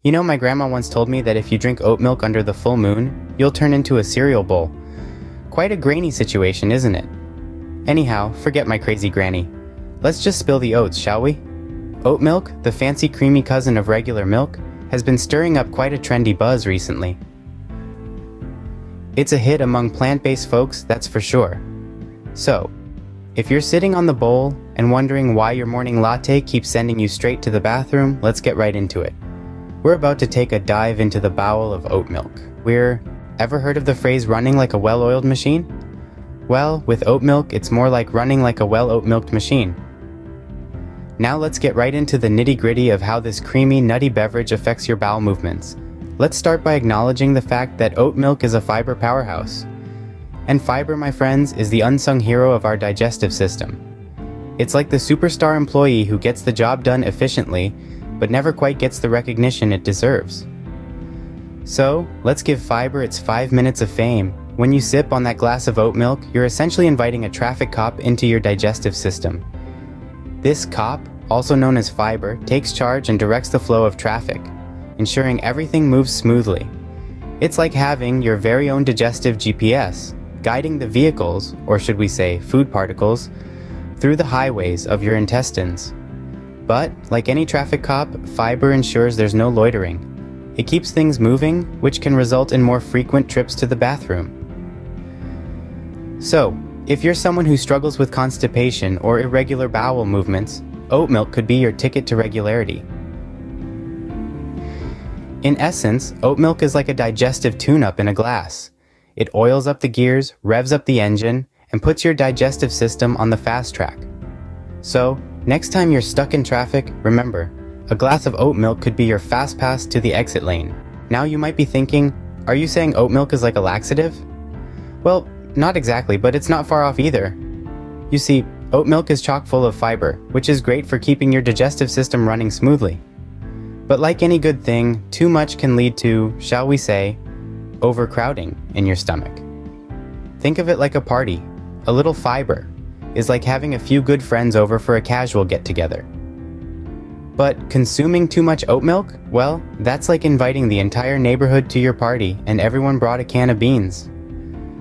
You know, my grandma once told me that if you drink oat milk under the full moon, you'll turn into a cereal bowl. Quite a grainy situation, isn't it? Anyhow, forget my crazy granny. Let's just spill the oats, shall we? Oat milk, the fancy creamy cousin of regular milk, has been stirring up quite a trendy buzz recently. It's a hit among plant-based folks, that's for sure. So, if you're sitting on the bowl and wondering why your morning latte keeps sending you straight to the bathroom, let's get right into it. We're about to take a dive into the bowel of oat milk. Ever heard of the phrase running like a well-oiled machine? Well, with oat milk, it's more like running like a well-oat-milked machine. Now let's get right into the nitty-gritty of how this creamy, nutty beverage affects your bowel movements. Let's start by acknowledging the fact that oat milk is a fiber powerhouse. And fiber, my friends, is the unsung hero of our digestive system. It's like the superstar employee who gets the job done efficiently, but never quite gets the recognition it deserves. So, let's give fiber its 5 minutes of fame. When you sip on that glass of oat milk, you're essentially inviting a traffic cop into your digestive system. This cop, also known as fiber, takes charge and directs the flow of traffic, ensuring everything moves smoothly. It's like having your very own digestive GPS, guiding the vehicles, or should we say food particles, through the highways of your intestines. But, like any traffic cop, fiber ensures there's no loitering. It keeps things moving, which can result in more frequent trips to the bathroom. So, if you're someone who struggles with constipation or irregular bowel movements, oat milk could be your ticket to regularity. In essence, oat milk is like a digestive tune-up in a glass. It oils up the gears, revs up the engine, and puts your digestive system on the fast track. So, next time you're stuck in traffic, remember, a glass of oat milk could be your fast pass to the exit lane. Now you might be thinking, are you saying oat milk is like a laxative? Well, not exactly, but it's not far off either. You see, oat milk is chock full of fiber, which is great for keeping your digestive system running smoothly. But like any good thing, too much can lead to, shall we say, overcrowding in your stomach. Think of it like a party. A little fiber is like having a few good friends over for a casual get-together. But consuming too much oat milk? Well, that's like inviting the entire neighborhood to your party and everyone brought a can of beans.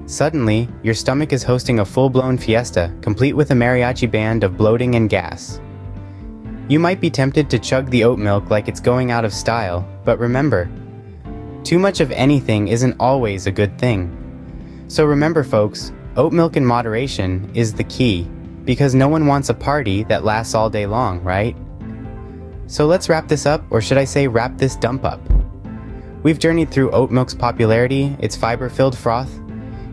Suddenly, your stomach is hosting a full-blown fiesta, complete with a mariachi band of bloating and gas. You might be tempted to chug the oat milk like it's going out of style, but remember, too much of anything isn't always a good thing. So remember folks, oat milk in moderation is the key, because no one wants a party that lasts all day long, right? So let's wrap this up, or should I say wrap this dump up. We've journeyed through oat milk's popularity, its fiber-filled froth,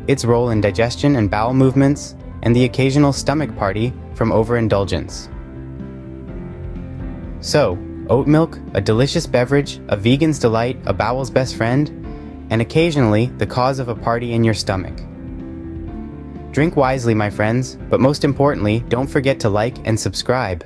its role in digestion and bowel movements, and the occasional stomach party from overindulgence. So, oat milk, a delicious beverage, a vegan's delight, a bowel's best friend, and occasionally the cause of a party in your stomach. Drink wisely, my friends, but most importantly, don't forget to like and subscribe.